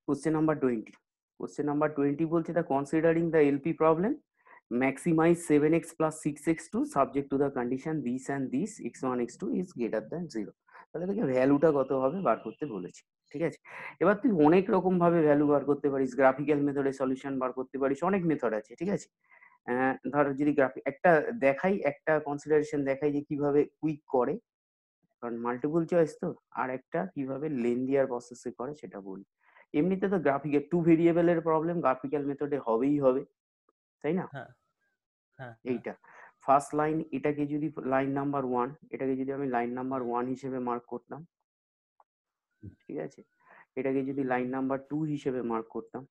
Question number 20. Question number 20 বলছে the considering the LP problem, maximize 7x plus 6x2 subject to the condition this and this x1 x2 is greater than 0. তাহলে দেখে ভ্যালুটা কত হবে বার করতে বলেছে। ঠিক আছে, এবার তুই অনেক রকম ভাবে ভ্যালু বার করতে পারিস, গ্রাফিক্যাল মেথডে সলিউশন বার করতে পারিস, অনেক মেথড আছে। ঠিক আছে, ধর যদি গ্রাফিক একটা দেখাই, একটা কনসিডারেশন দেখাই যে কিভাবে কুইক করে, কারণ মাল্টিপল চয়েস তো, আর একটা কিভাবে লেন্দিয়ার প্রসেসে করে সেটা বলি। এমনিতে তো গ্রাফিক্যাল 2 ভেরিয়েবলের প্রবলেম গ্রাফিক্যাল মেথডে হবেই হবে, তাই না? হ্যাঁ হ্যাঁ এইটা ফার্স্ট লাইন, এটাকে যদি লাইন নাম্বার 1, এটাকে যদি আমি লাইন নাম্বার 1 হিসেবে মার্ক করতাম, ঠিক আছে, এটাকে যদি লাইন নাম্বার 2 হিসেবে মার্ক করতাম,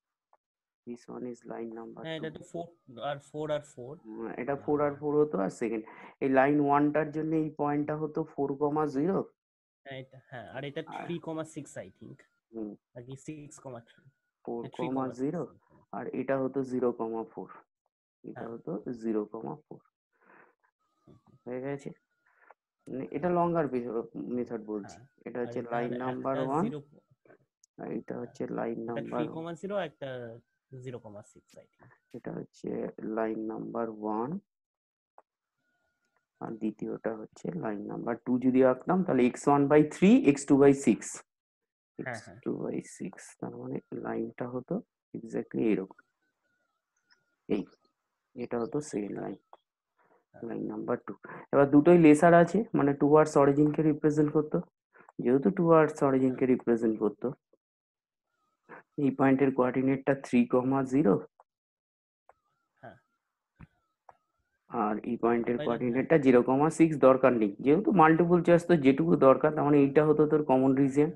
this one is line number হ্যাঁ 2, এটা তো 4 আর 4 এটা 4 আর 4 হতো, আর সেকেন্ড এই লাইন 1টার জন্য এই পয়েন্টটা হতো 4,0, হ্যাঁ আর এটা 3,6 আই থিংক, হুম, নাকি 6,3, 4,0 3,6 আর এটা হতো 0,4, এটা হ্যাঁ হতো 0,4 হয়ে গেছে। এটা লঙ্গার মেথড বলছি, হ্যাঁ এটা আর হচ্ছে এটা লাইন নাম্বার একটা 1, 0, আর এটা হচ্ছে লাইন একটা নাম্বার, 3,0 একটা 0,6 আই থিংক। এটা হচ্ছে লাইন নাম্বার 1, আর দ্বিতীয়টা হচ্ছে লাইন নাম্বার 2 যদি আঁকতাম তাহলে x1/3 x2/6, হ্যাঁ হ্যাঁ x2/6, তার মানে লাইনটা হতো এক্স্যাক্টলি এরকম, এই এটা হতো সেকেন্ড লাইন, লাইন নাম্বার 2। এবার দুটোই লেসার আছে, মানে টুয়ার্ডস অরিজিনকে রিপ্রেজেন্ট করতো, যেহেতু টুয়ার্ডস অরিজিনকে রিপ্রেজেন্ট করতো, এই পয়েন্টের কোঅর্ডিনেটটা 3,0, হ্যাঁ আর এই পয়েন্টের তাই না? হ্যাঁ কোঅর্ডিনেটটা 0,6 দরকার নেই, যেহেতু মাল্টিপল চয়েস তো যেটুকু দরকার, তার মানে এইটা হতো তোর কমন রিজিয়ন।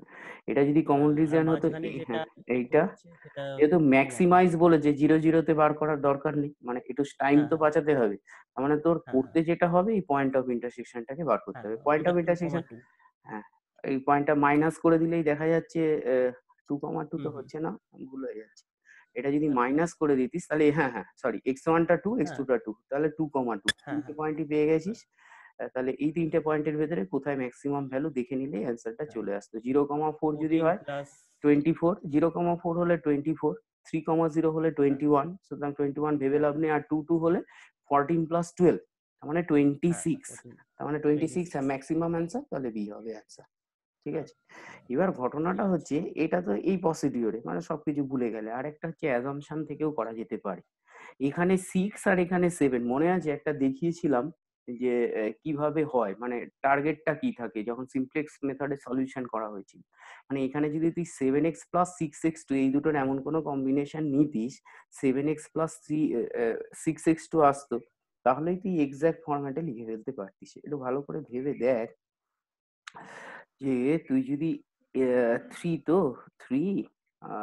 এটা যদি কমন হ্যাঁ আর রিজিয়ন হতো, মাঝখানে যেটা হ্যাঁ এইটা, হচ্ছে সেটা যেহেতু ইনঅ্যাক্টিভ। ম্যাক্সিমাইজ বলেছে 0,0-তে বার করার দরকার নেই, মানে একটু টাইম হ্যাঁ তো হ্যাঁ বাঁচাতে হবে, তার মানে তোর হ্যাঁ করতে যেটা হবে এই পয়েন্ট অফ ইন্টারসেকশনটাকে বার করতে হ্যাঁ হবে। হ্যাঁ পয়েন্ট ওটা অফ ইন্টারসেকশন, 2,2। হ্যাঁ, এই পয়েন্টটা মাইনাস করে দিলেই দেখা যাচ্ছে 2,2 হুম তো হুম হচ্ছে না, ভুল হয়ে যাচ্ছে। এটা যদি হ্যাঁ মাইনাস করে দিতিস তাহলে, হ্যাঁ হ্যাঁ সরি, x1টা 2 হ্যাঁ x2টা 2, তাহলে 2,2 হ্যাঁ তিনটে হ্যাঁ পয়েন্টই পেয়ে গেছিস। তাহলে এই তিনটে পয়েন্টের ভেতরে কোথায় ম্যাক্সিমাম ভ্যালু দেখে নিলেই অ্যান্সারটা হ্যাঁ চলে আসতো। 0,4 যদি 14 হয় প্লাস 24, 0,4 হলে 24, 3,0 হলে 21, সুতরাং 21 ভেবে হ্যাঁ লাভ নেই, আর 2 হলে 14 প্লাস 12, তার মানে হ্যাঁ 26, 14 তার মানে 26 26। ম্যাক্সিমাম অ্যান্সার, তাহলে বি হবে অ্যান্সার। ঠিক হ্যাঁ আছে, এবার ঠিক ঘটনাটা আছে। হচ্ছে এটা তো এই প্রসিডিওরে মানে সবকিছু ভুলে গেলে, আর একটা হচ্ছে অ্যাজাম্পশন থেকেও করা যেতে পারে। এখানে 6 আর এখানে 7 মনে আছে একটা দেখিয়েছিলাম যে কিভাবে হয়, মানে টার্গেটটা কি থাকে যখন সিমপ্লেক্স মেথডে সলিউশন করা হয়েছিল। মানে এখানে যদি তুই 7x প্লাস 6x2 এই দুটোর এমন কোনো কম্বিনেশন নিতিস, 7x প্লাস 6x2 আসতো, তাহলেই তুই এক্সাক্ট ফরম্যাটে লিখে ফেলতে পারতিস। একটু ভালো করে ভেবে দেখ যে তুই যদি 3 তো 3,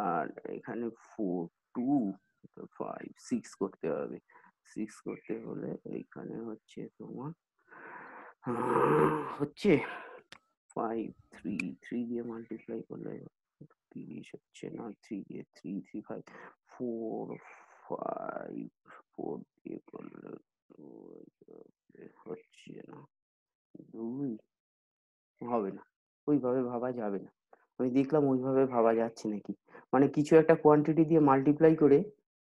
আর এখানে 4 2, 5 6 করতে হবে। 6 করতে হলে এইখানে হচ্ছে তোমার হচ্ছে 5 3 3 দিয়ে মাল্টিপ্লাই করলে 30 হচ্ছে না, 3 দিয়ে 3 3 5 4 5 4 দিয়ে করলে হচ্ছে না, 2 হবে না, ওইভাবে ভাবা যাবে না। আমি দেখলাম ওইভাবে ভাবা যাচ্ছে নাকি, মানে কিছু একটা কোয়ান্টিটি দিয়ে মাল্টিপ্লাই করে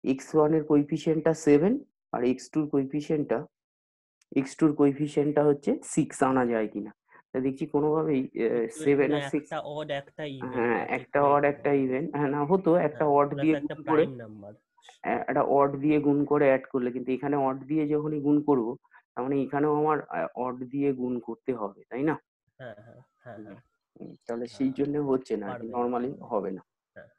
x1 এর কোইফিশিয়েন্টটা 7 আর x2 এর কোইফিশিয়েন্টটা হচ্ছে 6 আনা যায় কিনা। তা দেখছি কোনোভাবেই কিন্তু 7 এখানে আর 6, একটা অড একটা ইভেন, হ্যাঁ এটা চেক একটা করেই অড একটা বললাম। ইভেন, হ্যাঁ না হতো একটা হ্যাঁ অড প্লাস দিয়ে একটা গুণ করে, প্রাইম নাম্বার। একটা অড দিয়ে গুণ করে অ্যাড করলে, কিন্তু এখানে অড দিয়ে যখনই গুণ করব, তার মানে এখানেও আমার অড দিয়ে গুণ করতে হবে, তাই না? হ্যাঁ হ্যাঁ হ্যাঁ হুম, হ্যাঁ তাহলে সেই হ্যাঁ জন্য হচ্ছে না আর কি, পারবে না নর্মালি পারবে না। হবে না। হ্যাঁ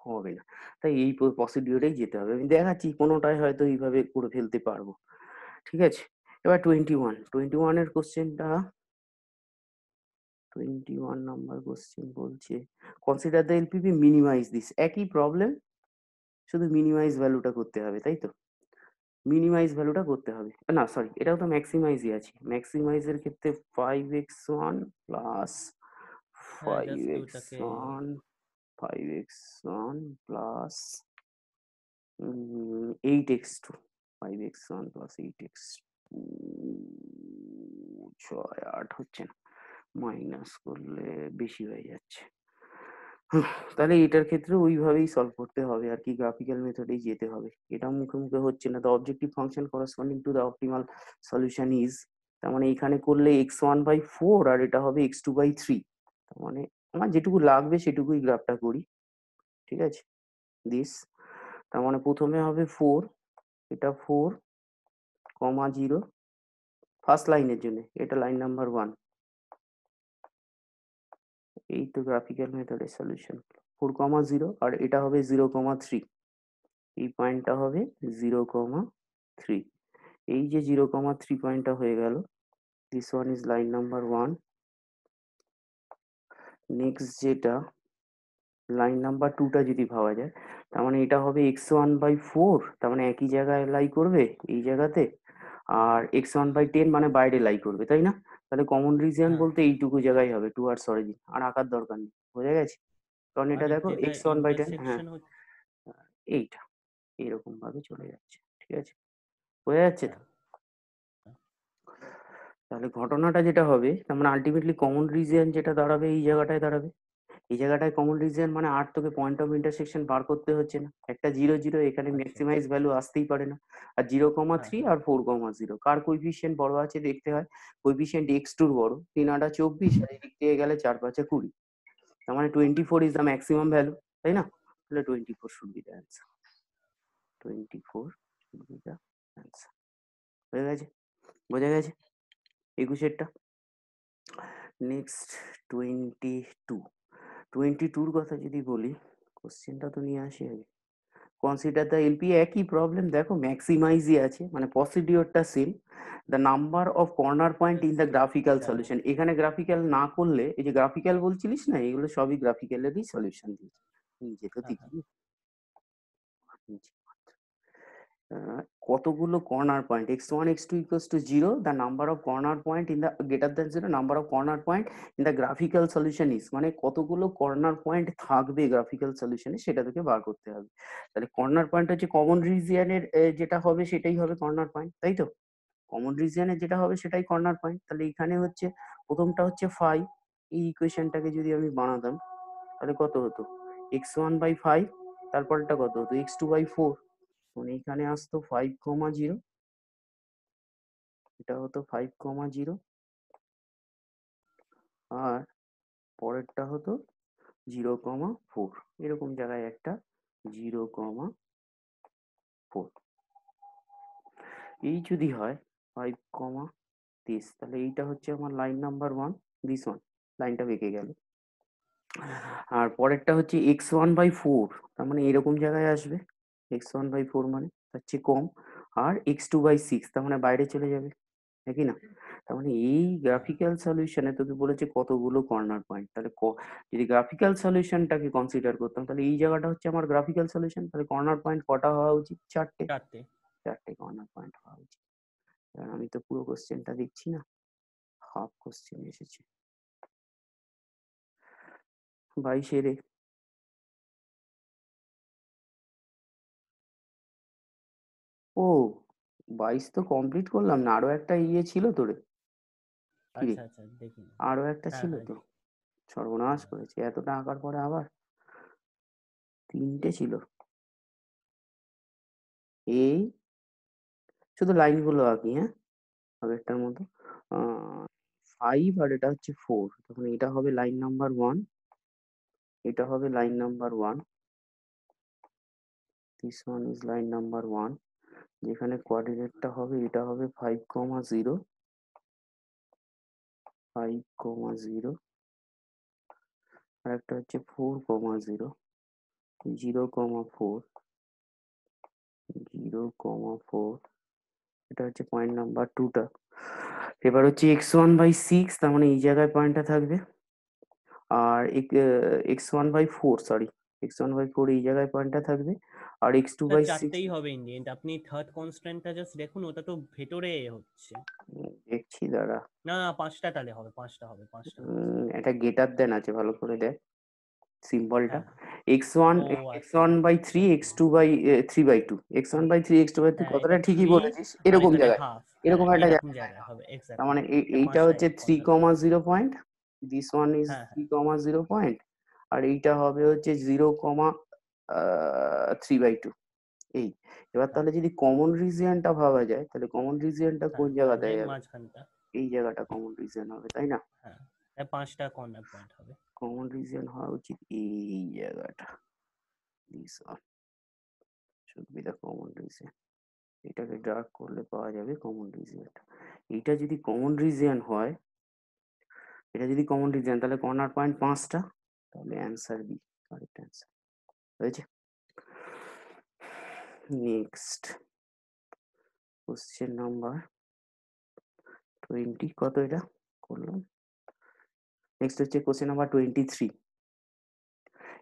হবে না, তাই এই প্রসিডিওরেই যেতে হবে। আমি দেখাচ্ছি কোনোটাই হয়তো এইভাবে করে ফেলতে পারবো। ঠিক আছে, এবার 21 এর কোশ্চেনটা, 21 নাম্বার কোশ্চেন বলছে consider the LPP minimize this, একই প্রবলেম, শুধু মিনিমাইজ ভ্যালুটা করতে হবে, তাই তো? মিনিমাইজ ভ্যালুটা করতে হবে, না সরি এটাও তো ম্যাক্সিমাইজই আছে, ম্যাক্সিমাইজের ক্ষেত্রে 5x1 প্লাস হ্যাঁ জাস্ট ওটাকে 5x1 5x1 plus 8x2, 5x1 plus 8x2, 6 8 হচ্ছে না, মাইনাস করলে বেশি হয়ে যাচ্ছে। তাহলে এটার ক্ষেত্রে ওইভাবেই সলভ করতে হবে আর কি, গ্রাফিক্যাল মেথডেই যেতে হবে। এটা মুখে মুখে হচ্ছে না। The objective function corresponding to the optimal solution is, তার মানে এখানে করলে x1/4 আর এটা হবে x2/3। তার মানে আমার যেটুকু লাগবে সেটুকুই গ্রাফটা করি, ঠিক আছে। দিস, তার মানে প্রথমে হবে 4, এটা 4,0 ফার্স্ট লাইনের জন্য, এটা লাইন নাম্বার 1। এই তো গ্রাফিক্যাল মেথডের সলিউশন, 4,0 আর এটা হবে 0,3। এই পয়েন্টটা হবে 0,3। এই যে 0,3 পয়েন্টটা হয়ে গেল, this one is line number 1। Next যেটা লাইন নাম্বার 2টা যদি ভাবা যায়, তার মানে এটা হবে x1/4, তার মানে একই জায়গায় লাই করবে এই জায়গাতে, আর x1/10 মানে বাইরে লাই করবে, তাই না? তাহলে কমন রিজিয়ন হ্যাঁ, বলতে এইটুকু জায়গায় হবে, টুয়ার্ডস অরিজিন, আর আঁকার দরকার নেই, বোঝা গেছে? কারণ এটা মানে দেখো যেটা x1/10, হ্যাঁ, ইন্টারসেকশন হচ্ছে। এইটা এরকম ভাবে চলে যাচ্ছে, ঠিক আছে, বোঝা যাচ্ছে তো? হ্যাঁ, হ্যাঁ, তাহলে ঘটনাটা যেটা হবে, তার মানে আলটিমেটলি কমন রিজিয়ন যেটা দাঁড়াবে এই জায়গাটায় দাঁড়াবে। এই জায়গাটায় কমন রিজিয়ন মানে আর তোকে পয়েন্ট অফ ইন্টারসেকশন বার করতে হচ্ছে না, একটা 0,0 এখানে আচ্ছা, ম্যাক্সিমাইজ ভ্যালু আসতেই পারে না। আর 0,3 হ্যাঁ, আর 4,0 কার কোইফিশিয়েন্ট বড় আছে দেখতে হয়, কোইফিশিয়েন্ট x2 বড়, 3 × 24 আর এদিক থেকে গেলে 4 × 5 = 20, তার মানে 24 ইজ দ্য ম্যাক্সিমাম ভ্যালু, তাই না? তাহলে 24 should be the answer, 24 should be the answer. হয়ে গেছে, বোঝা গেছে 21এরটা। নেক্সট 22, 22র কথা যদি বলি, কোশ্চেনটা তো নিয়ে আসি আগে। কনসিডার দ্য এলপি, একই প্রবলেম, দেখো ম্যাক্সিমাইজই আছে, মানে প্রসিডিওরটা same. The number of corner point in the graphical হ্যাঁ, সলিউশন, এখানে গ্রাফিক্যাল না করলে, এই যে গ্রাফিক্যাল বলছিলিস না, এগুলো সবই গ্রাফিক্যালেরই সলিউশন দিয়েছে, নিজে তো হ্যাঁ, হ্যাঁ, দেখিনি। কতগুলো corner point, x1 x2 equals to 0, the number of corner point in the greater than 0, number of corner point in the graphical solution is, মানে কতগুলো কর্নার পয়েন্ট থাকবে গ্রাফিক্যাল সলিউশনে সেটা থেকে বার করতে হবে। তাহলে কর্নার পয়েন্ট হচ্ছে কমন রিজিয়নের যেটা হবে সেটাই হবে কর্নার পয়েন্ট, তাই তো? কমন রিজিয়নের যেটা হবে সেটাই কর্নার পয়েন্ট। তাহলে এখানে হচ্ছে প্রথমটা হচ্ছে 5, এই ইকুয়েশনটাকে যদি আমি বানাতাম তাহলে কত হতো, x1/5, তারপরটা কত হতো, x2/4, মানে এখানে আসতো 5,0, এটা হতো 5,0, আর পরেরটা হতো 0,4, এরকম জায়গায় একটা 0,4। এই যদি হয় 5,this, তাহলে এইটা হচ্ছে আমার লাইন নাম্বার 1, দিস ওয়ান, লাইনটা বেঁকে গেল। হুম, হুম, আর পরেরটা হচ্ছে x1/4, তার মানে এরকম জায়গায় আসবে, x1/4 মানে তার চেয়ে কম, আর x2/6, তার মানে বাইরে চলে যাবে, নাকি না? তার মানে এই হ্যাঁ, গ্রাফিক্যাল সলিউশনে তোকে বলেছে কতগুলো কর্নার পয়েন্ট, তাহলে যদি গ্রাফিক্যাল সলিউশনটাকে কনসিডার করতাম, তাহলে এই জায়গাটা হচ্ছে আমার গ্রাফিক্যাল সলিউশন, তাহলে কর্নার পয়েন্ট কটা হওয়া উচিত, 4টে, 4টে। 4টে কর্নার পয়েন্ট হওয়া উচিত। কারণ আমি তো পুরো কোশ্চেনটা দেখছি না, হাফ কোশ্চেন এসেছে। 22 ও 22 তো কমপ্লিট করলাম না, আরো একটা ইয়ে ছিল তো রে, কি রে, আচ্ছা, আচ্ছা, দেখি। আরো একটা হ্যাঁ, ছিল হ্যাঁ, তো, সর্বনাশ হ্যাঁ, করেছে এতটা আঁকার পরে আবার 3টে ছিল, এই শুধু লাইনগুলো আঁকি, হ্যাঁ, আগেরটার মতো। 5 আর এটা হচ্ছে 4, তখন এটা হবে লাইন নাম্বার 1, এটা হবে line number 1, this one is line number 1, যেখানে কোঅর্ডিনেটটা হবে, এটা হবে 5,0, 5,0, আর একটা হচ্ছে 4,0, 0,4, 0,4, এটা হচ্ছে পয়েন্ট নাম্বার 2টা। এবার হচ্ছে x1/6, তার মানে এই জায়গায় পয়েন্টটা থাকবে, আর x1/4, সরি, x1/4 এই জায়গায় পয়েন্টটা থাকবে, আর স্যার x2/6 4টেই হবে ইন দি এন্ড। আপনি থার্ড কনস্ট্যান্টটা জাস্ট দেখুন, ওটা তো ভেতরে হচ্ছে। দেখছি দাঁড়া। না, না, 5টা তাহলে হবে, 5টা হবে, 5টা হবে। একটা গেটার দেন আছে, ভালো করে দেখ সিম্বলটা, হ্যাঁ, x1, ও আচ্ছা, x1/3, ওকে। x2/3/2, x1/3, x2/3, হ্যাঁ, কথাটা এটা ঠিকই 3 বলেছিস, আর এরকম এখানে জায়গায়, হাফ। হ্যাঁ, এরকম একটা এইরকম জায়গায়। জায়গায় হবে তার এক্স্যাক্টলি। মানে এটা এইটা 5টা হচ্ছে অর্থাৎ 3,0 পয়েন্ট, দিস ওয়ান ইজ হ্যাঁ, 3, 0 পয়েন্ট, আর এইটা হবে হচ্ছে 0, 3/2। এই এবার হ্যাঁ, তাহলে যদি কমন রিজিয়নটা ভাবা যায়, তাহলে কমন রিজিয়নটা কোন হ্যাঁ, তাহলে জায়গাটায় যাবে? মাঝখানটা। এই জায়গাটা কমন রিজিয়ন হবে, তাই না? হ্যাঁ, তাই 5টা কর্নার পয়েন্ট হবে। কমন রিজিয়ন হওয়া উচিত এই জায়গাটা, this one should be the common region. এটাকে ডার্ক করলে পাওয়া যাবে কমন রিজিয়নটা। এইটা যদি কমন রিজিয়ন হয়, এটা যদি কমন রিজিয়ন, তাহলে কর্নার পয়েন্ট 5টা, তাহলে অ্যান্সার বি, কারেক্ট অ্যান্সার হয়েছে। নেক্সট কোশ্চেন নাম্বার 20, কত এটা করলাম। নেক্সট হচ্ছে কোশ্চেন নাম্বার 23।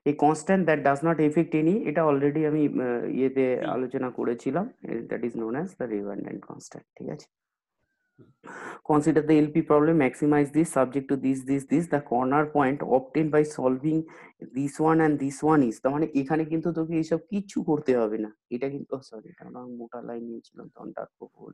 এই constant that does not affect any, এটা অলরেডি আমি ইয়েতে সি। আলোচনা করেছিলাম, that is known as the redundant constant, ঠিক আছে। হুম, Consider the LP problem, maximize this subject to this. The corner point obtained by solving this one and this one is, তার মানে এখানে কিন্তু তোকে এইসব কিচ্ছু করতে হবে না। এটা কিন্তু সরি, এটা আমরা মোটা লাইন নিয়েছিলাম তখন ডার্ক বল।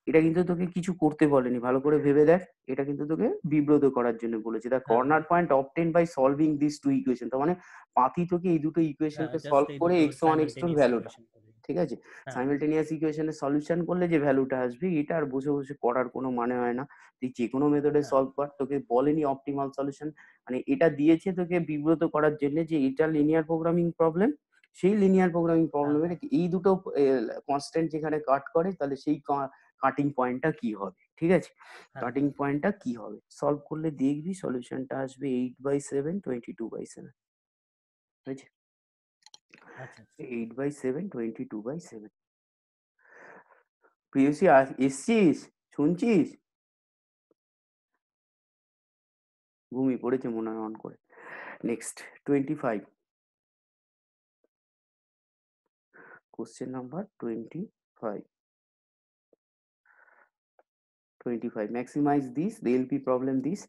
এটা কিন্তু তোকে কিছু করতে বলেনি, ভালো করে ভেবে দেখ। এটা কিন্তু তোকে বিব্রত করার জন্য বলেছে। দ্য হ্যাঁ, corner point obtain by solving this two equation, তার মানে পাতি তোকে এই দুটো হ্যাঁ, ইকুয়েশনকে জাস্ট সলভ এই করে দুটো x1 x2 সাইমালটেনিয়াস ভ্যালুটা, ইকুয়েশন করে। ঠিক আছে, হ্যাঁ, সাইমালটেনিয়াস ইকুয়েশনের সলিউশন করলে যে ভ্যালুটা আসবে, এটা আর বসে বসে করার কোনো মানে হয় না। তুই যে কোনো মেথডে হ্যাঁ, সলভ কর, তোকে বলেনি অপটিমাল সলিউশন, মানে এটা দিয়েছে তোকে বিব্রত করার জন্য যে এটা লিনিয়ার প্রোগ্রামিং প্রবলেম, সেই লিনিয়ার প্রোগ্রামিং হ্যাঁ, প্রবলেমের হ্যাঁ, এই দুটো কনস্ট্যান্ট যেখানে কাট করে, তাহলে সেই কাটিং পয়েন্টটা কি হবে, ঠিক আছে, হ্যাঁ, কাটিং হ্যাঁ, পয়েন্টটা কি হবে সলভ করলে দেখবি সলিউশনটা আসবে 8/7, 22/7, হয়েছে। আচ্ছা, আচ্ছা। 8/7, 22/7। প্রিয়সী এসছিস, শুনছিস? ঘুমিয়ে পড়েছে মনে হয় অন করে। Next 25, question number 25। 25, maximize this, the LP problem this,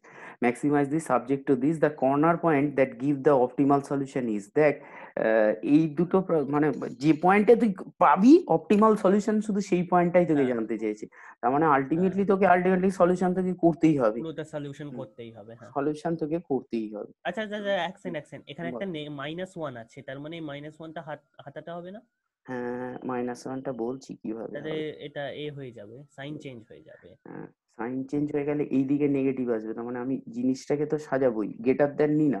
maximize this subject to this, the corner point that give the optimal solution is, দেখ এই দুটো মানে যে পয়েন্টে তুই পাবি অপটিমাল সলিউশন, শুধু সেই পয়েন্টটাই তোকে হ্যাঁ, জানতে চেয়েছে। তার মানে হ্যাঁ, আলটিমেটলি সলিউশন তোকে করতেই হবে। পুরোটা সলিউশন করতেই হবে। হ্যাঁ। সলিউশন তোকে করতেই হবে। আচ্ছা, আচ্ছা, আচ্ছা, এক সেকেন্ড, এক সেকেন্ড, এখানে বল। একটা -1 আছে, তার মানে -1টা হাতাতে হবে না? হ্যাঁ, -1টা বলছি কিভাবে তাহলে হবে। এটা এ হয়ে যাবে, সাইন চেঞ্জ হয়ে যাবে। হ্যাঁ, সাইন চেঞ্জ হয়ে গেলে এইদিকে নেগেটিভ আসবে, তার মানে আমি জিনিসটাকে তো সাজাবোই, গ্রেটার দ্যান নি না।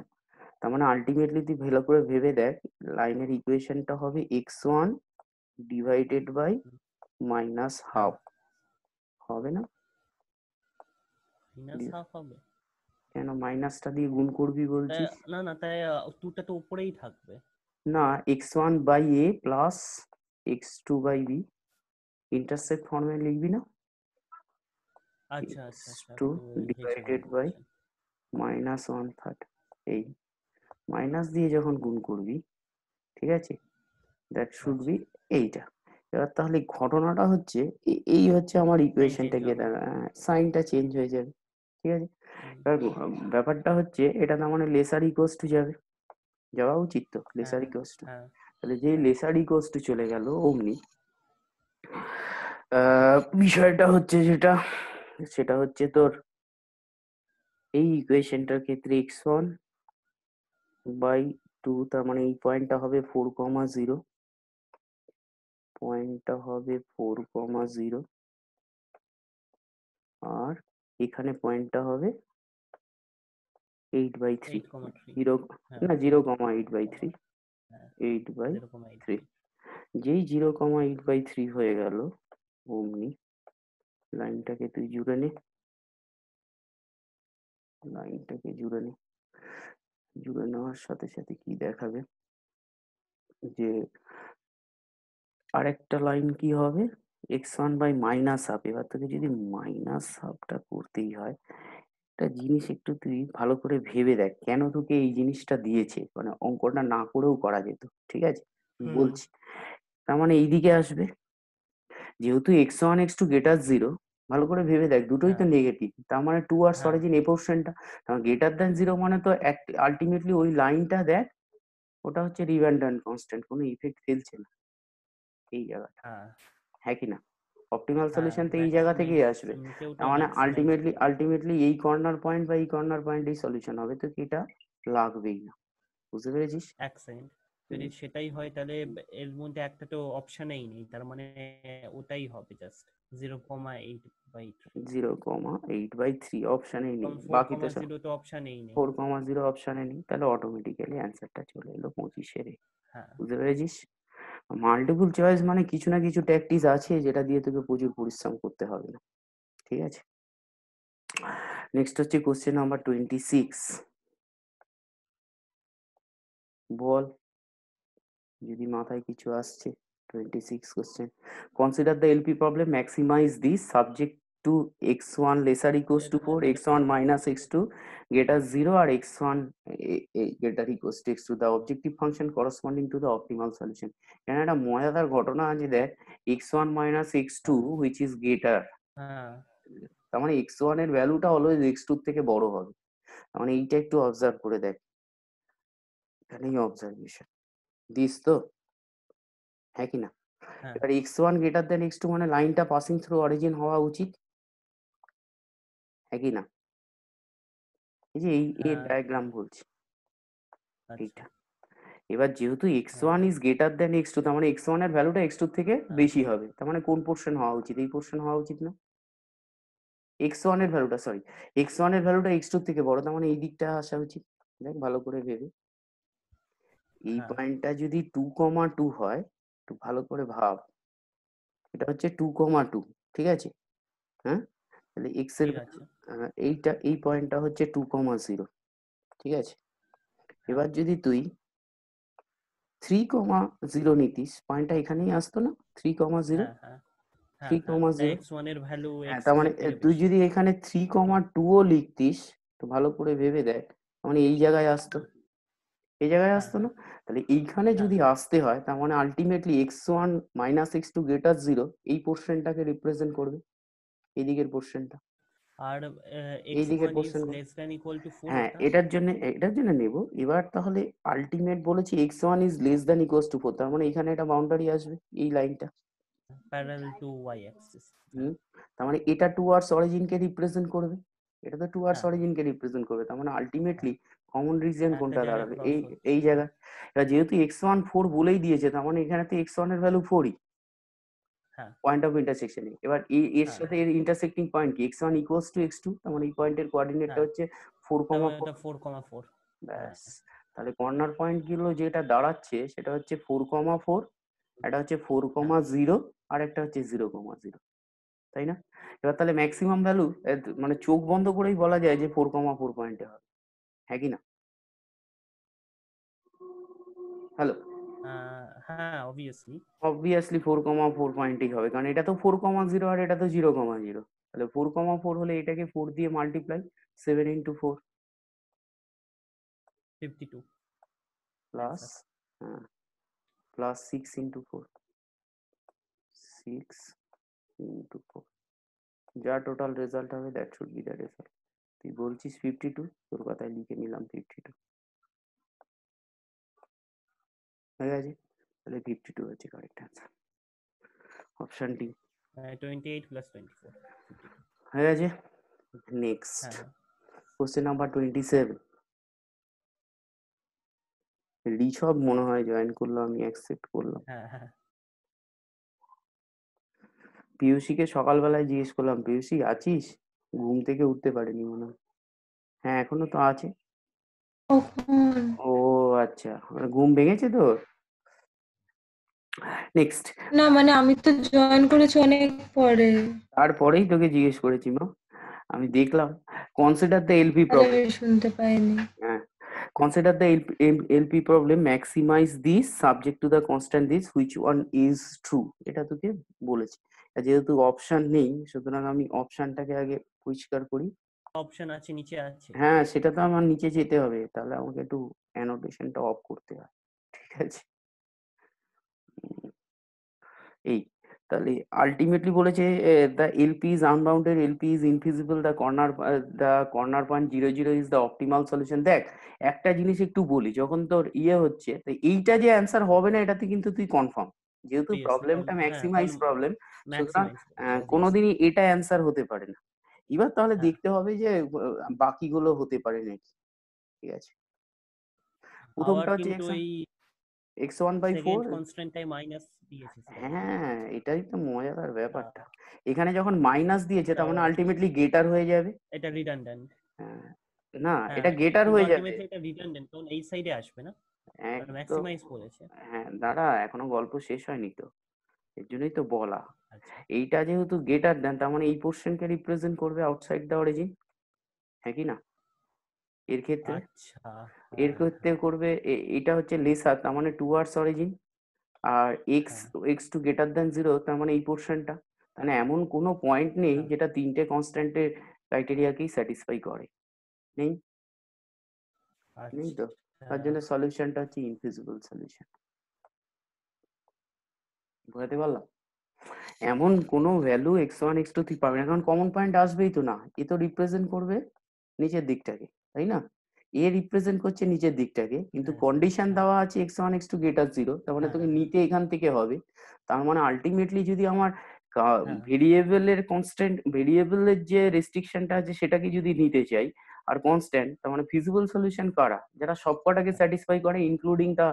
তার মানে আলটিমেটলি তুই ভালো করে ভেবে দেখ, লাইনের ইকুয়েশনটা হবে x1 ডিভাইডেড বাই মাইনাস হ্যাঁ, হাফ, হবে না? -1/2 হবে। কেন মাইনাসটা দিয়ে গুণ করবি তাই বলছিস? না, না, তাই 2টা তো উপরেই থাকবে। না, x1 by a plus x2 by b, intercept ফর্মে লিখবি না, আচ্ছা, আচ্ছা, আচ্ছা, x2 একটু ইংরেজি মনে ডিভাইডেড বাই পড়ছে। -1/3, এই মাইনাস দিয়ে যখন গুণ করবি, ঠিক আছে, দ্যাট শুড আচ্ছা, বি এইটা। এবার তাহলে ঘটনাটা হচ্ছে এই হচ্ছে আমার সাইন চেঞ্জ ইকুয়েশনটাকে, হবে। সাইনটা চেঞ্জ হয়ে যাবে, ঠিক আছে। হুম, এবার ব্যাপারটা হচ্ছে এটা তার মানে লেসার ইকুয়াস টু যাবে, যাওয়া উচিত তো হ্যাঁ, লেসার হ্যাঁ, ইকুয়াস টু। হ্যাঁ, তাহলে যেই হ্যাঁ, লেসার ইকুয়াস টু চলে গেল অমনি বিষয়টা হচ্ছে যেটা, সেটা হচ্ছে তোর এই ইকুয়েশনটার ক্ষেত্রে x1/2, তার মানে এই পয়েন্টটা হবে 4,0, পয়েন্টটা হবে 4,0, আর এখানে পয়েন্টটা হবে 8/3, 8,3। জিরো, হ্যাঁ, না 0, 0,8/3, হ্যাঁ, এইট বাই 3। 0,83। যেই 0,8/3 হয়ে গেল অমনি লাইনটাকে তুই জুড়ে নে, লাইনটাকে জুড়ে নে। জুড়ে নেওয়ার সাথে সাথে কি দেখাবে যে আরেকটা লাইন কি হবে, x1/-হাফ। এবার তোকে যদি মাইনাস হাফটা করতেই হয়, একটা জিনিস একটু তুই ভালো করে ভেবে দেখ কেন তোকে এই জিনিসটা দিয়েছে, মানে অঙ্কটা না করেও করা যেত, ঠিক আছে, হুম, বলছি। তার মানে এইদিকে আসবে, যেহেতু x1 x2 গ্রেটার 0, ভালো করে ভেবে দেখ দুটোই তো হ্যাঁ, নেগেটিভ, তার মানে 2 আর হ্যাঁ, অরিজিন এ পোর্শনটা, তার গ্রেটার দ্যান 0 মানে তো আলটিমেটলি ওই লাইনটা দেখ, ওটা হচ্ছে রিডান্ডেন্ট কনস্ট্যান্ট, কোনো ইফেক্ট ফেলছে না এই জায়গাটা, হ্যাঁ, হ্যাঁ কি না? অপটিমাল হ্যাঁ, সলিউশন তো এই জায়গা থেকেই আসবে। ম্যাক্সিমাইজকেও তো তার মানে ম্যাক্সিমাইজ করতে হবে। আলটিমেটলি এই কর্নার পয়েন্ট বা এই কর্নার পয়েন্টেই সলিউশন হবে, তো কি এটা লাগবেই না। বুঝতে পেরেছিস? এক সেকেন্ড, যদি সেটাই হয় তাহলে এর মধ্যে একটা তো অপশনেই নেই, তার মানে ওটাই হবে জাস্ট 0,8/3। 0,8/3 অপশানেই নেই, কারণ ফোর বাকি তো কমা সব জিরো তো অপশনেই নেই। 4,0 অপশানে নেই, তাহলে অটোমেটিক্যালি অ্যান্সারটা চলে এলো 25-এর। হ্যাঁ, বুঝতে পেরেছিস? মাল্টিপল চয়েস মানে কিছু না কিছু ট্যাকটিস আছে যেটা দিয়ে তোকে প্রচুর পরিশ্রম করতে হবে না। ঠিক আছে? নেক্সট হচ্ছে কোশ্চেন নাম্বার 26। বল যদি মাথায় কিছু আসছে। 26 question. Consider the LP problem, maximize this subject to x1 lesser equals to 4, x1 minus x2 greater 0 আর x1 greater equals to x2, the objective function corresponding to the optimal solution। এখানে একটা মজাদার ঘটনা আছে দেখ, x1 minus x2 হ্যাঁ, which is greater, হ্যাঁ, তার মানে x1 এর ভ্যালুটা অলওয়েজ x2 থেকে বড় হবে। তার মানে এইটা একটু অবজার্ভ করে দেখ, এখানেই অবজারভেশন দিস তো, হ্যাঁ কি না? হ্যাঁ, এবার x1 গ্রেটার দেন x2 মানে লাইনটা পাসিং থ্রু অরিজিন হওয়া উচিত, হ্যাঁ কি না? এই যে এই এর হ্যাঁ, ডায়াগ্রাম বলছি আচ্ছা, এইটা। এবার যেহেতু হ্যাঁ, x1 is greater than x2, তার মানে x1 এর ভ্যালুটা x2 থেকে হ্যাঁ, বেশি হবে। তার মানে কোন পোর্শন হওয়া উচিত? এই পোর্শন হওয়া উচিত না? x1 এর ভ্যালুটা, সরি, x1 এর ভ্যালুটা x2 থেকে বড়, তার মানে এই দিকটা আসা উচিত। দেখ ভালো করে ভেবে, এই হ্যাঁ, পয়েন্টটা যদি 2,2 হয়, একটু ভালো করে ভাব, এটা হচ্ছে 2,2, ঠিক আছে? হ্যাঁ, তাহলে x এর ঠিক আছে, এইটা, এই পয়েন্টটা হচ্ছে 2,0, ঠিক আছে? হ্যাঁ, এবার যদি তুই 3,0 নিতিস, পয়েন্টটা এখানেই আসতো না? 3,0, হ্যাঁ, হ্যাঁ, থ্রি হ্যাঁ, হ্যাঁ, কমা তা জিরো x1 এর ভ্যালু হ্যাঁ, তার x2 মানে এর থেকে তুই বেশি। যদি এখানে 3,2ও লিখতিস, তো ভালো করে ভেবে দেখ, তার মানে এই জায়গায় আসতো, এই জায়গায় হ্যাঁ, আসতো হ্যাঁ, না? তাহলে এইখানে হ্যাঁ, যদি আসতে হয়, তার মানে ultimately x1 minus x2 greater 0 এই পোর্শনটাকে রিপ্রেজেন্ট করবে, এইদিকের পোর্শনটা, আর এই দিকের x1 is portion. Less than equal to 4 হ্যাঁ, এটা। এটার জন্য নেব। এবার তাহলে আলটিমেট বলেছি x1 is less than equals to 4, তার মানে এখানে একটা বাউন্ডারি আসবে, এই লাইনটা। Parallel to Y axis. হ্যাঁ, হুম, তার মানে এটা টুয়ার্ডস অরিজিনকে রিপ্রেজেন্ট করবে, এটা তো টুয়ার্ডস হ্যাঁ, অরিজিনকে রিপ্রেজেন্ট করবে, তার মানে হ্যাঁ, আলটিমেটলি কমন রিজিয়ন একটা কোনটা জায়গায় দাঁড়াবে? ক্রস এই হচ্ছে, এই হ্যাঁ, জায়গায়। এবার যেহেতু x1 4 বলেই দিয়েছে, তার মানে এখানে তো x1 এর ভ্যালু 4ই, হ্যাঁ, পয়েন্ট অফ ইন্টারসেকশনে। এবার এর হ্যাঁ, সাথে এর ইন্টারসেক্টিং পয়েন্ট কি? x1 ইকুয়ালস টু x2, তার মানে এই পয়েন্টের কোঅর্ডিনেটটা হ্যাঁ, হচ্ছে তারপর 4,4। এটা 4,4। হ্যাঁ, ব্যাস, তাহলে কর্নার পয়েন্ট গুলো যেটা দাঁড়াচ্ছে সেটা হচ্ছে 4,4, এটা হচ্ছে হ্যাঁ, 4,0 আর একটা হচ্ছে 0,0, তাই না? এবার তাহলে ম্যাক্সিমাম ভ্যালু মানে চোখ বন্ধ করেই বলা যায় যে 4,4 পয়েন্টে হবে, হ্যাঁ কি না? হ্যালো, হ্যাঁ, অবভিয়াসলি। অবভিয়াসলি 4,4 পয়েন্টেই হবে, কারণ এটা তো 4,0 আর এটা তো 0,0। তাহলে 4,4 হলে এটাকে 4 দিয়ে মাল্টিপ্লাই, 7 × 4 52 প্লাস, অ্যান্সার। হ্যাঁ, প্লাস 6 × 4, 6 × 4, যা টোটাল রেজাল্ট হবে that should be the result. তুই বলছিস 52, তোর কথায় লিখে নিলাম 52, হয়ে গেছে? তাহলে 52 হচ্ছে কারেক্ট অ্যান্সার, অপশন ডি। 28 + 24, 52। হয়ে গেছে। নেক্সট হ্যাঁ, হ্যাঁ, কোশ্চেন নাম্বার 27। ঋষভ মনে হয় জয়েন করলো, আমি অ্যাকসেপ্ট করলাম। হ্যাঁ, হ্যাঁ, পিয়ুষীকে সকালবেলায় জিজ্ঞেস করলাম, পিয়ুষী আছিস? ঘুম থেকে উঠতে পারেনি মনে হয়। হ্যাঁ, এখনো তো আছে। কখন? ও আচ্ছা, মানে ঘুম ভেঙেছে তোর? নেক্সট, না মানে আমি তো জয়েন করেছি অনেক পরে, তারপরেই তোকে জিজ্ঞেস করেছি মা, আমি দেখলাম। কনসিডার দ্য এলপি তাহলে প্রবলেম, আমি শুনতে পাইনি। হ্যাঁ, consider the LP problem, maximize this subject to the constant this which one is true, এটা তোকে বলেছি। আর যেহেতু অপশন নেই, সুতরাং আমি অপশনটাকে আগে পরিষ্কার করি। অপশন আছে, নিচে আছে। হ্যাঁ, সেটা তো আমার নিচে যেতে হবে, তাহলে আমাকে একটু অ্যানোটেশনটা অফ করতে হয়, ঠিক আছে? এই, তাহলে আলটিমেটলি বলেছে the LP is unbounded, LP is infeasible, the corner point 0,0 is the optimal solution. দেখ, একটা জিনিস একটু বলি, যখন তোর ইয়ে হচ্ছে, তো এইটা যে অ্যান্সার হবে না এটাতে কিন্তু তুই কনফার্ম, যেহেতু obviously প্রবলেমটা হ্যাঁ ম্যাক্সিমাইজ প্রবলেম, সুতরাং ম্যাক্সিমাইজ obviously কোনোদিনই এটা অ্যান্সার হতে পারে না। এবার তাহলে হ্যাঁ দেখতে হবে যে বাকিগুলো হতে পারে নাকি। ঠিক আছে, আবার প্রথমটা হচ্ছে কিন্তু এই x1/4। সেকেন্ড কনস্ট্যান্টটাই মাইনাস দিয়েছে স্যার হ্যাঁ, এটাই তো মজাদার ব্যাপারটা। আহ, এখানে যখন মাইনাস দিয়েছে তার এটাও মানে আছে আলটিমেটলি গেটার হয়ে যাবে। এটা রিডান্ডেন্ট হ্যাঁ, না হ্যাঁ এটা গেটার কিন্তু হয়ে যাবে আলটিমেটলি এটা রিডান্ডেন্ট কারণ এই সাইডে আসবে না কারণ একদম। ম্যাক্সিমাইজ করেছে হ্যাঁ দাঁড়া, এখনো গল্প শেষ হয়নি তো, এর জন্যই তো বলা। আচ্ছা এইটা যেহেতু গেটার দেন তার মানে এই পোর্শনকে রিপ্রেজেন্ট করবে আউটসাইড দ্য অরিজিন, হ্যাঁ কি না? এর ক্ষেত্রে আচ্ছা এর হ্যাঁ ক্ষেত্রে হ্যাঁ করবে এটা হচ্ছে লেসার, তার মানে টুয়ার্ডস অরিজিন। আর এক্স হ্যাঁ x two greater than zero, তার মানে এই পোর্শনটা। মানে এমন কোনো পয়েন্ট নেই হ্যাঁ যেটা তিনটে কনস্ট্যান্টের ক্রাইটেরিয়াকেই স্যাটিসফাই করে, নেই। নেই তো, আচ্ছা তার জন্য সলিউশনটা হচ্ছে ইনফিজিবল সলিউশন। বুঝাতে পারলাম? এমন কোনো ভ্যালু x1 x2 তুই পাবি না, কারণ কমন পয়েন্ট আসবেই তো না। এ তো রিপ্রেজেন্ট করবে নিচের দিকটাকে, তাই না? এ রিপ্রেজেন্ট করছে নিচের দিকটাকে, কিন্তু হ্যাঁ কন্ডিশন হ্যাঁ দেওয়া আছে x1 x2 গ্রেটার জিরো, তার মানে হ্যাঁ তোকে হ্যাঁ নিতে এখান থেকে হবে। তার মানে আলটিমেটলি যদি আমার হ্যাঁ ভেরিয়েবলের কনস্ট্যান্ট, ভেরিয়েবলের যে রেস্ট্রিকশনটা আছে সেটাকে যদি নিতে চাই আর কনস্ট্যান্ট, তার মানে ফিজিবল সলিউশন কারা, যারা সবকটাকে হ্যাঁ স্যাটিসফাই করে including the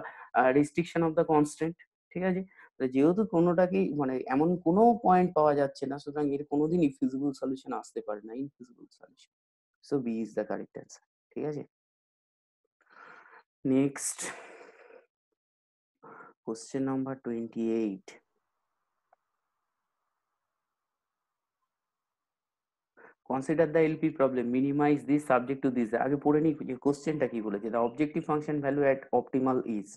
restriction of the constant. ঠিক আছে, তো যেহেতু কোনোটাকেই মানে এমন কোনো পয়েন্ট পাওয়া যাচ্ছে না, সুতরাং এর কোনোদিনই ফিজিবল সলিউশন আসতে পারে না, infeasible solution. So B is the correct answer. ঠিক আছে, next question number 28। Consider the LP problem, minimize this subject to this. আগে পড়ে নি যে কোশ্চেনটা কি বলেছে, the objective function value at optimal is.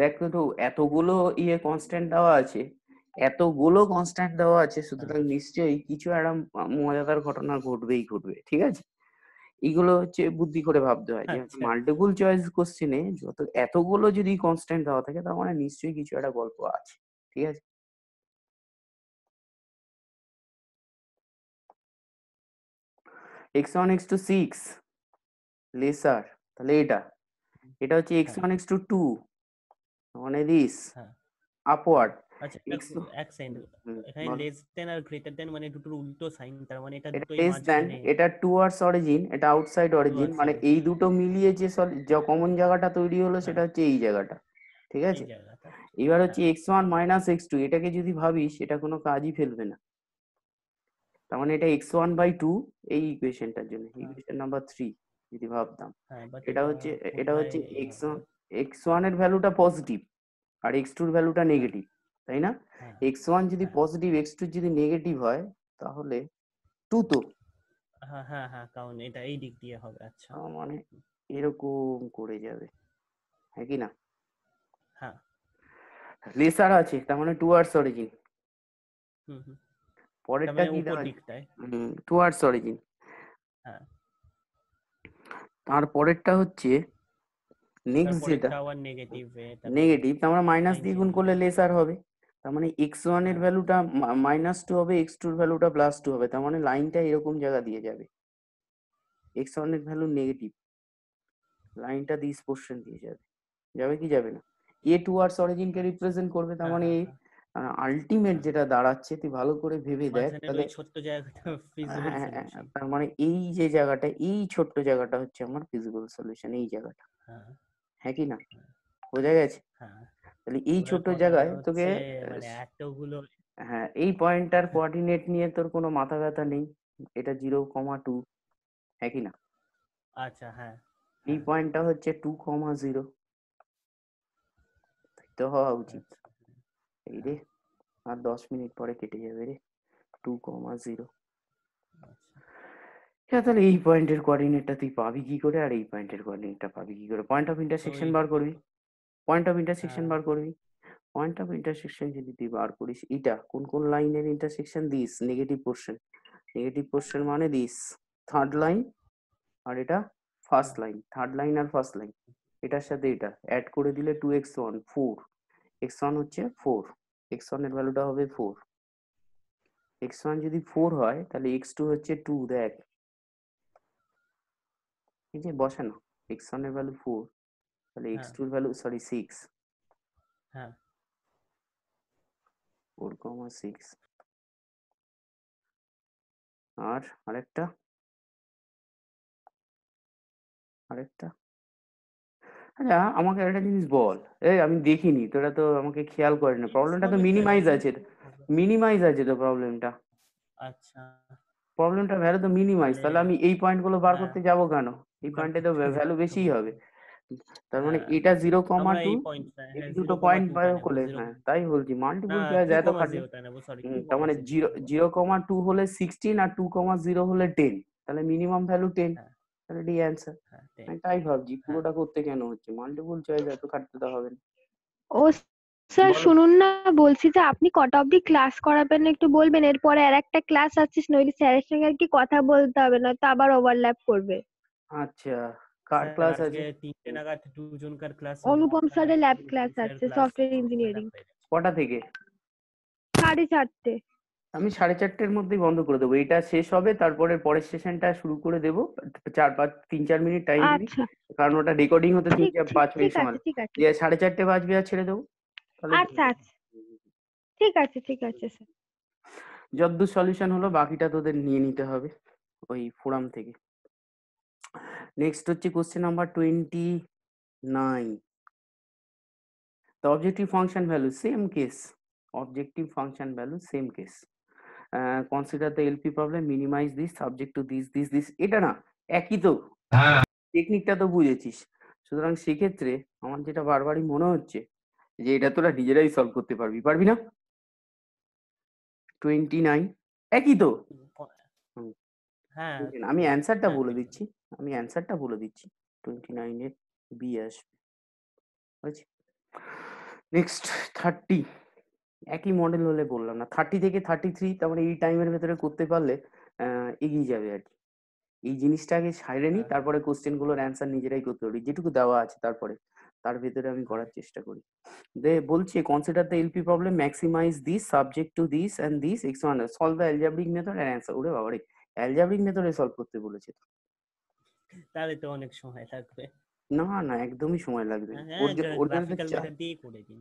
দেখো তো এতগুলো কনস্ট্যান্ট দেওয়া আছে, এতগুলো কনস্ট্যান্ট দেওয়া আছে, হ্যাঁ সুতরাং নিশ্চয়ই কিছু একটা মজাদার ঘটনা ঘটবেই ঘটবে। ঠিক আছে, এগুলো হচ্ছে বুদ্ধি করে ভাবতে হয় যে আচ্ছা মাল্টিপল চয়েস কোশ্চেনে যত এতগুলো যদি কনস্ট্যান্ট দেওয়া থাকে তার মানে নিশ্চয়ই কিছু একটা গল্প আছে। ঠিক আছে, x1 x2 6 লেসার, তাহলে এটা এটা হচ্ছে হ্যাঁ x1 x2 2, মানে দিস হ্যাঁ আপওয়ার্ড। আচ্ছা x এক সেকেন্ড এখানে বলো, লেস দেন আর গ্রেটার দেন মানে দুটোর উল্টো সাইন তার মানে এটা এটা দুটোই লেস দেন, মাঝখানে এটা টুয়ার্ডস অরিজিন, এটা আউটসাইড অরিজিন, টুয়ার্ডস মানে এই অরিজিন দুটো মিলিয়ে যে কমন জায়গাটা তৈরি হলো হ্যাঁ সেটা হচ্ছে এই জায়গাটা। ঠিক এই আছে, জায়গাটা এবার হচ্ছে হ্যাঁ x1 মাইনাস x2, এটাকে যদি ভাবিস এটা কোনো কাজই ফেলবে না। তার মানে এটা x1/2 এই ইকুয়েশনটার জন্য, হ্যাঁ ইকুয়েশন নাম্বার 3 যদি ভাবতাম। হ্যাঁ বাট এটা এটা হচ্ছে এটা কোথায় হচ্ছে হবে x1 এর ভ্যালুটা পজিটিভ আর x2 এর ভ্যালুটা হ্যাঁ নেগেটিভ, তাই না? হ্যাঁ x1 যদি হ্যাঁ পজিটিভ x2 যদি নেগেটিভ হয় তাহলে 2 তো, হ্যাঁ হ্যাঁ হ্যাঁ কারণ এটা এই দিক দিয়ে হবে আচ্ছা তার মানে এরকম করে যাবে, হ্যাঁ কি না? হ্যাঁ লেসার আছে তার মানে টুয়ার্ডস অরিজিন। হুম হুম তার পরেরটা মানে কি উপর দেওয়া আছে? দিকটায় টুয়ার্ডস অরিজিন। হ্যাঁ তার পরেরটা হচ্ছে নেক্সট যেটা তারপরেরটা আবার নেগেটিভে তাহলে নেগেটিভ, তার মানে মাইনাস সাইন দিয়ে গুণ চেঞ্জ করলে হবে লেসার হবে। তার মানে x1 এর হ্যাঁ ভ্যালুটা -2 হবে, x2 এর ভ্যালুটা +2 হবে, তার মানে লাইনটা এরকম জায়গা দিয়ে যাবে। x1 এর ভ্যালু নেগেটিভ, লাইনটা দিস পোর্শন দিয়ে যাবে, যাবে কি যাবে না? এ টুয়ার্ডস অরিজিন কে আচ্ছা রিপ্রেজেন্ট করবে, তার হ্যাঁ মানে হ্যাঁ হ্যাঁ আলটিমেট হ্যাঁ যেটা দাঁড়াচ্ছে তুই ভালো করে ভেবে দেখ মাঝখানের তাহলে। ওই ছোট্ট জায়গাটা ফিজিবল হ্যাঁ, সলিউশন তার মানে এই যে জায়গাটা, এই ছোট্ট জায়গাটা হচ্ছে আমার ফিজিবল সলিউশন, এই জায়গাটা, হ্যাঁ হ্যাঁ কি না? হ্যাঁ বোঝা গেছে? হ্যাঁ তাহলে এই এবার ছোট্ট কথাটা জায়গায় তোকে হচ্ছে মানে এতগুলো হ্যাঁ, এই পয়েন্টটার কোঅর্ডিনেট নিয়ে তোর কোনো মাথা ব্যথা নেই। এটা 0,2, হ্যাঁ কি না? আচ্ছা হ্যাঁ এই হ্যাঁ পয়েন্টটা হচ্ছে 2,0, তো হওয়া উচিত। আচ্ছা এই রে, হ্যাঁ আর 10 মিনিট পরে কেটে যাবে রে, 2,0। আচ্ছা হ্যাঁ, তাহলে এই পয়েন্টের কোঅর্ডিনেটটা তুই পাবি কি করে, আর এই পয়েন্টের কোঅর্ডিনেটটা পাবি কি করে? পয়েন্ট অফ ওই ইন্টারসেকশন বার করবি, পয়েন্ট অফ ইন্টারসেকশন হ্যাঁ বার করবি। পয়েন্ট অফ ইন্টারসেকশন যদি তুই বার করিস, এটা কোন কোন লাইনের intersection this, negative portion, negative portion মানে দিস থার্ড লাইন, আর এটা ফার্স্ট হ্যাঁ লাইন, থার্ড লাইন আর ফার্স্ট লাইন, এটার সাথে এটা অ্যাড করে দিলে 2x1 4, x1 হচ্ছে 4, x1 এর ভ্যালুটা হবে 4, x1 যদি 4 হয় তাহলে x2 হচ্ছে 2, দেখ এই যে বসানো, x1 এর ভ্যালু 4, তাহলে হ্যাঁ x2 এর ভ্যালু সরি 6, হ্যাঁ 4,6 আর আরেকটা আচ্ছা আমাকে একটা জিনিস বল, এই আমি দেখিনি, তোরা তো আমাকে খেয়াল করে না, X প্রবলেমটা তো হবে তো মিনিমাইজ X আছে, হবে। তো প্রবলেমটা আচ্ছা ভ্যালু তো মিনিমাইজ, তাহলে তাহলে আমি এই পয়েন্ট গুলো বার হ্যাঁ করতে যাব কেন? এই বার পয়েন্টে তো করতে ভ্যালু বেশিই যাবো হবে। কেন? তার মানে হ্যাঁ এটা 0,2, আমরা এই পয়েন্টটা, এই হ্যাঁ দুটো 0,2 পয়েন্ট বার নেবো করলে, 0, হ্যাঁ তাই বলছি, না মাল্টিপুল চয়েস এত খাটলে। 2,0 নেবো, সরি তার মানে 2,0 নেবো। 0,2 হলে 16 আর 2,0 হলে 10, তাহলে মিনিমাম ভ্যালু 10, হ্যাঁ তাহলে ডি অ্যান্সার। হ্যাঁ আমি তাই ভাবছি হ্যাঁ পুরোটা করতে কেন হচ্ছে, মাল্টিপুল চয়েস এত খাটতে তো হবে না। ও স্যার বলো। শুনুন না, বলছি যে আপনি কটা অবধি ক্লাস করাবেন একটু বলবেন, এরপরে আর একটা ক্লাস আছে, নইলে স্যারের সঙ্গে আর কি কথা বলতে হবে, নয়তো আবার ওভারল্যাপ করবে। আচ্ছা, কার স্যার ক্লাস আজকে আছে? 3টে নাগাদ দুজনকার ক্লাস হলো, অনুপম আপনার স্যারের ল্যাব ক্লাস একুশের আছে, ক্লাস সফটওয়্যার ওভারল্যাপ ইঞ্জিনিয়ারিং, হয়ে গেছে। কটা থেকে? 4:30। আমি 4:30-র মধ্যেই বন্ধ করে দেবো, এটা শেষ হবে, তারপরে পরের সেশনটা শুরু করে দেবো। 3-4 মিনিট টাইম দিবি, আচ্ছা কারণ ওটা রেকর্ডিং হতে ঠিক ঠিক 5 মিনিট ঠিক সময় আছে লাগে। ঠিক আছে দিয়ে 4:30 বাজবে আর ছেড়ে দেবো, তাহলে আচ্ছা আচ্ছা ঠিক আছে স্যার। যতদূর সলিউশন হলো বাকিটা তোদের নিয়ে নিতে হবে ওই ফোরাম থেকে। নেক্সট হচ্ছে question number 29। The objective function value same case, objective function value same case. Consider the LP problem, minimize this subject to this, এটা না একই তো, টেকনিকটা তো বুঝেছিস। সুতরাং সেক্ষেত্রে আমার যেটা বারবারই মনে হচ্ছে যে এটা তোরা নিজেরাই সলভ করতে পারবি না? 29 একই তো। হুম, হ্যাঁ আমি অ্যান্সারটা হ্যাঁ বলে 29। দিচ্ছি, 29 এর বি আসবে। নেক্সট 30, একই মডেল হলে বললাম না, 30 থেকে 33, তার মানে এই টাইমের ভেতরে করতে পারলে এগিয়ে যাবে আর কি। এই জিনিসটা আগে সাইরে নি, হ্যাঁ তারপরে কোশ্চেন গুলোর অ্যান্সার নিজেরাই করতে পারি, যেটুকু দেওয়া আছে তারপরে তার ভেতরে আমি হ্যাঁ করার চেষ্টা করি। বলছে consider the LP problem, maximize this subject to this and this x1, solve the algebraic method and answer. ওরে বাবা রে, অ্যালজেব্রিক মেথডে সলভ করতে বলেছে। তাহলে তো অনেক সময় লাগবে। না একদমই সময় লাগবে না, হ্যাঁ ওর জন্য গ্রাফিক্যাল মেথড দিয়েই করে দিন।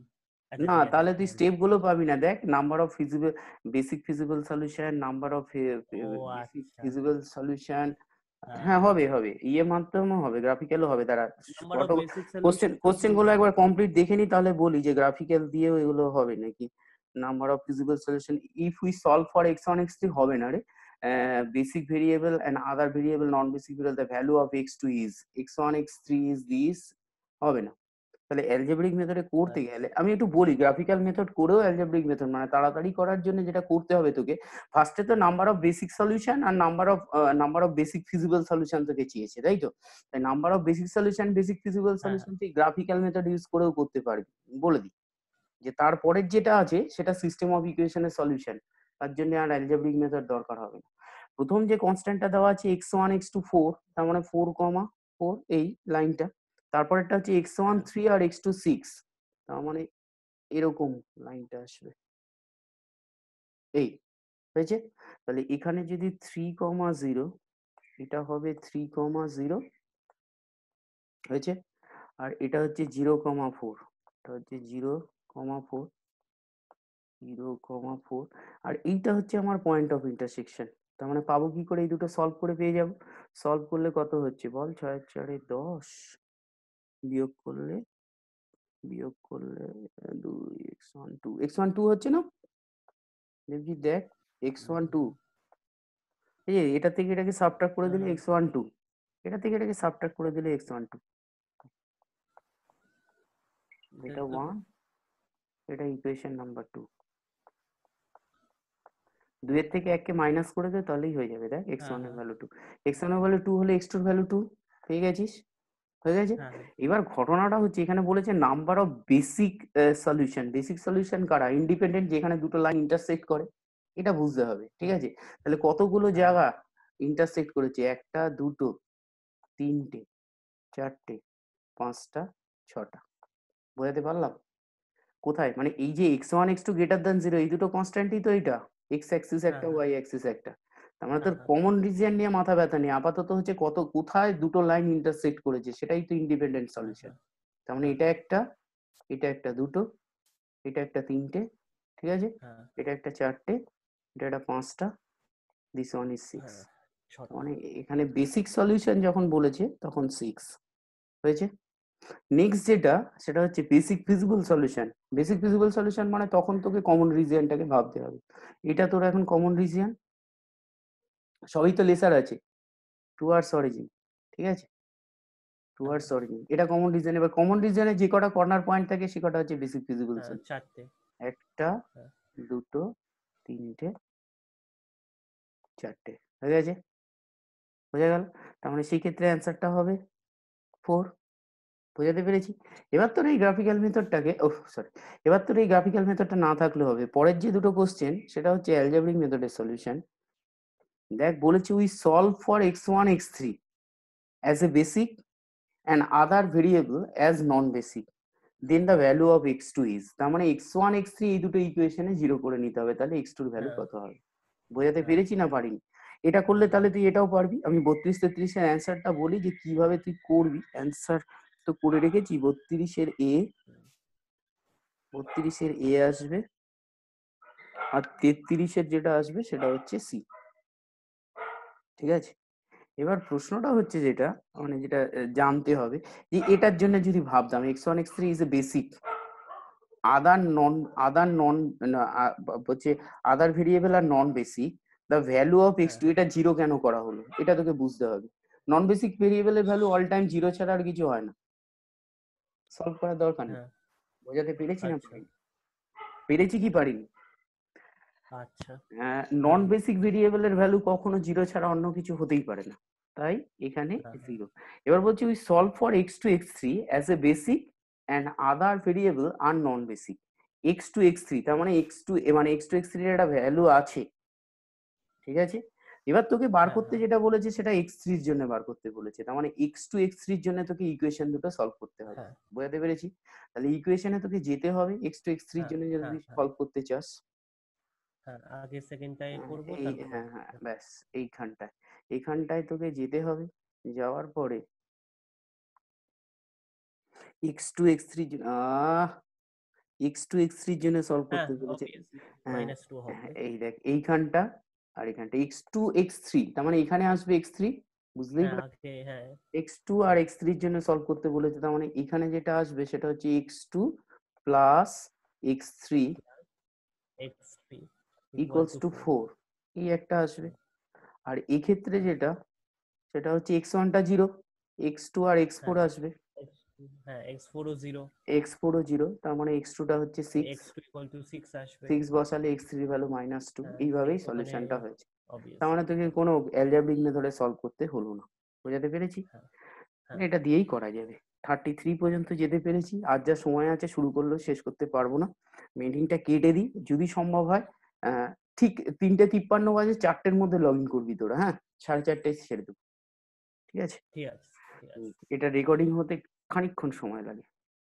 আচ্ছা না, ঠিক আছে তাহলে তুই হ্যাঁ স্টেপ গুলো পাবি না। দেখ, number of feasible, basic feasible solution, number of ও বেসিক আচ্ছা ফিজিবল সলিউশন। হ্যাঁ হ্যাঁ হ্যাঁ হবে ইয়ে মাধ্যমেও হবে, গ্রাফিক্যালও হবে। তারা নাম্বার অফ কত বেসিক কোশ্চেন সলিউশন। গুলো একবার কমপ্লিট দেখে নি, তাহলে বলি যে গ্রাফিক্যাল দিয়েও এগুলো হবে নাকি। Number of feasible solution if we solve for x1 x3 হবে না রে। Basic variable and other variable non basic variable, the value of x2 is x1 x3 is this, হবে না। তাহলে অ্যালজেব্রিক মেথডে করতে গেলে আমি একটু বলি, গ্রাফিক্যাল মেথড করেও অ্যালজেব্রিক মেথড, মানে তাড়াতাড়ি করার জন্য যেটা করতে হবে তোকে, ফার্স্টে তো নাম্বার অফ বেসিক সলিউশন আর number of basic feasible solution তোকে চেয়েছে, তাই তো? তাই number of basic solution, basic feasible হ্যাঁ সলিউশন তুই গ্রাফিক্যাল মেথড ইউজ করেও করতে পারবি। বলে দিই যে তারপরের যেটা আছে সেটা সিস্টেম অফ ইকুয়েশনের সলিউশন, তার জন্য আর অ্যালজেব্রিক মেথড দরকার হবে না। প্রথম যে কনস্ট্যান্টটা দেওয়া আছে x1 x2 4, তার মানে 4,4 এই লাইনটা। তারপরেরটা হচ্ছে x1 3 আর x2 6, তার মানে এরকম লাইনটা আসবে, এই হয়েছে। তাহলে এখানে যদি 3,0, এটা হবে 3,0 হয়েছে, আর এটা হচ্ছে 0,4, এটা হচ্ছে 0,4, 0,4, আর এইটা হচ্ছে আমার পয়েন্ট অফ ইন্টারসেকশন। তার মানে পাবো কি করে? এই দুটো সলভ করে পেয়ে যাবো। সলভ করলে কত হচ্ছে বল, 6 4 10, বিয়োগ করলে 2, x1 2, x1 2 হচ্ছে না দেখবি, দেখ x1 2, এই যে এটা থেকে এটাকে সাবট্রাক্ট করে দিলে x1 2, এটা থেকে এটাকে সাবট্রাক্ট করে দিলে x1 2, এটা 1, এটা ইকুয়েশন নাম্বার 2। 2 এর থেকে 1 কে মাইনাস করে দে, তাহলেই হয়ে যাবে। দেখ x1 এর ভ্যালু 2, x1 এর ভ্যালু 2 হলে x2 এর ভ্যালু 2 পেয়ে গেছিস, হয়ে গেছে। এবার ঘটনাটা হচ্ছে এখানে বলেছে number of basic solution, basic solution কারা? ইন্ডিপেন্ডেন্ট, যেখানে দুটো লাইন ইন্টারসেক্ট করে, এটা বুঝতে হবে, ঠিক আছে। তাহলে কতগুলো জায়গা ইন্টারসেক্ট করেছে? 1টা 2টো 3টে 4টে 5টা 6টা, বোঝাতে পারলাম? কোথায়, মানে এই যে x1 x2 গ্রেটার দ্যান 0, এই দুটো কনস্ট্যান্টই তো, এটা এক্স অ্যাক্সিস একটা, ওয়াই অ্যাক্সিস একটা। তার মানে তোর কমন রিজিয়ন নিয়ে মাথা ব্যথা নেই, আপাতত হচ্ছে কোথায় দুটো লাইন ইন্টারসেক্ট করেছে, সেটাই তো ইন্ডিপেন্ডেন্ট সলিউশন। তার মানে এটা একটা 2টো, এটা একটা 3টে, ঠিক আছে, হ্যাঁ এটা একটা 4টে, এটা একটা 5টা, দিস ওয়ান ইজ 6। হ্যাঁ 6টা। মানে এখানে বেসিক সলিউশন যখন বলেছে তখন 6 হয়েছে। নেক্সট যেটা সেটা হচ্ছে basic feasible solution. Basic feasible solution মানে তখন তোকে কমন রিজিয়নটাকে ভাবতে হবে। এটা তোর এখন কমন রিজিয়ন, সবই তো লেসার আছে, টুয়ার্ডস অরিজিন, ঠিক আছে, টুয়ার্ডস অরিজিন এটা কমন রিজিয়ন। এবার কমন রিজিয়নে যে কটা কর্নার পয়েন্ট থাকে সে কটা হচ্ছে বেসিক ফিজিবল হ্যাঁ সলিউশন। 4টে। একটা, হ্যাঁ দুটো, তিনটে, 4টে, হয়ে গেছে, বোঝা গেল। তার মানে সেই ক্ষেত্রে অ্যান্সারটা হবে 4। বোঝাতে পেরেছি? এবার তোর এই গ্রাফিক্যাল মেথডটাকে সরি, এবার তোর এই গ্রাফিক্যাল মেথডটা না থাকলে হবে। পরের যে দুটো কোশ্চেন সেটা হচ্ছে অ্যালজেব্রিক মেথডের সলিউশন। দেখ বলেছে we solve for x1 x3 as a basic and other variable as non basic, then the value of x2 is. তার মানে x1 x3 এই দুটো ইকুয়েশনে 0 করে নিতে হবে, তাহলে x2 এর ভ্যালু হ্যাঁ কত হবে। বোঝাতে হ্যাঁ পেরেছি না পারিনি? এটা করলে হ্যাঁ তাহলে তুই এটাও পারবি। আমি 32 33 এর অ্যান্সারটা বলি যে কিভাবে তুই করবি। অ্যান্সার তো করে রেখেছি, 32 এর এ আসবে, আর 33-এর যেটা আসবে সেটা হচ্ছে সি, ঠিক আছে। এবার প্রশ্নটা হচ্ছে যেটা মানে যেটা জানতে হবে যে এটার জন্য যদি ভাবতাম x1 x3 is a basic, other non হচ্ছে আদার ভেরিয়েবল আর non basic, the value of x2 হ্যাঁ এটা 0 কেন করা হলো এটা তোকে বুঝতে হবে। নন বেসিক ভেরিয়েবলের ভ্যালু অল টাইম 0 ছাড়া আর কিছু হয় না, সলভ করার দরকার নেই। হ্যাঁ বোঝাতে পেরেছি না আচ্ছা পারিনি? পেরেছি কি পারিনি? আচ্ছা নন হ্যাঁ বেসিক ভেরিয়েবলের ভ্যালু কখনো 0 ছাড়া অন্য কিছু হতেই পারে না, তাই এখানে হ্যাঁ 0। এবার বলছি we solve for x2 x3 as a basic and other variable আর নন বেসিক। x2 x3 তার মানে x2 মানে x2 x3 এর একটা ভ্যালু আছে, ঠিক আছে। এবার তোকে বার হ্যাঁ করতে হ্যাঁ যেটা বলেছে সেটা x3 এর জন্য বার করতে বলেছে, তার মানে x2 x3 এর জন্য তোকে ইকুয়েশন দুটো সলভ করতে হবে। হ্যাঁ বোঝাতে পেরেছি? তাহলে ইকুয়েশনে তোকে যেতে হবে x2 x3 এর হ্যাঁ জন্য হ্যাঁ যদি হ্যাঁ সলভ করতে চাস। হ্যাঁ আগে সেকেন্ডটায় করবো এই তারপর। হ্যাঁ হ্যাঁ ব্যাস, এইখানটায় তোকে যেতে হবে। যাওয়ার পরে x2 x3 x2 x3 এর জন্য সলভ হ্যাঁ করতে বলেছে। অবভিয়াসলি হ্যাঁ -2 হবে। এই দেখ এইখানটা আর এখানটা x2 x3 তার মানে এখানে আসবে x3, বুঝতেই হ্যাঁ পার। আগে হ্যাঁ x2 আর x3 এর জন্য সলভ করতে বলেছে, তার মানে এখানে যেটা আসবে সেটা হচ্ছে x2 plus x3 x3 equal equals to to 4। 4, এই একটা আসবে। আর এক্ষেত্রে যেটা সেটা হচ্ছে x1 টা 0, x2 আর x4 হ্যাঁ আসবে, হ্যাঁ x4 ও 0, x4 ও 0, তার মানে x2 টা হচ্ছে 6, x2 ইকুয়াল টু 6 আসবে। 6 বসালে x3 ভ্যালু -2, হ্যাঁ এইভাবেই ওখানে সলিউশনটা হয়েছে। তার মানে অবভিয়াসলি তোকে কোনো অ্যালজেব্রিক মেথডে সলভ করতে হলো না। বোঝাতে পেরেছি? হ্যাঁ হ্যাঁ এটা দিয়েই করা যাবে। 33 পর্যন্ত যেতে পেরেছি, আর যা সময় আছে শুরু করলেও শেষ করতে পারবো না। মিটিংটা কেটে দিই যদি সম্ভব হয়। আহ, ঠিক 3:53 বাজে, 4টের মধ্যে লগ ইন করবি তোরা, হ্যাঁ, 4:30টায় ছেড়ে দেবো, ঠিক আছে। ঠিক আছে ঠিক আছে। এটা রেকর্ডিং হতে খানিকক্ষণ সময় লাগে।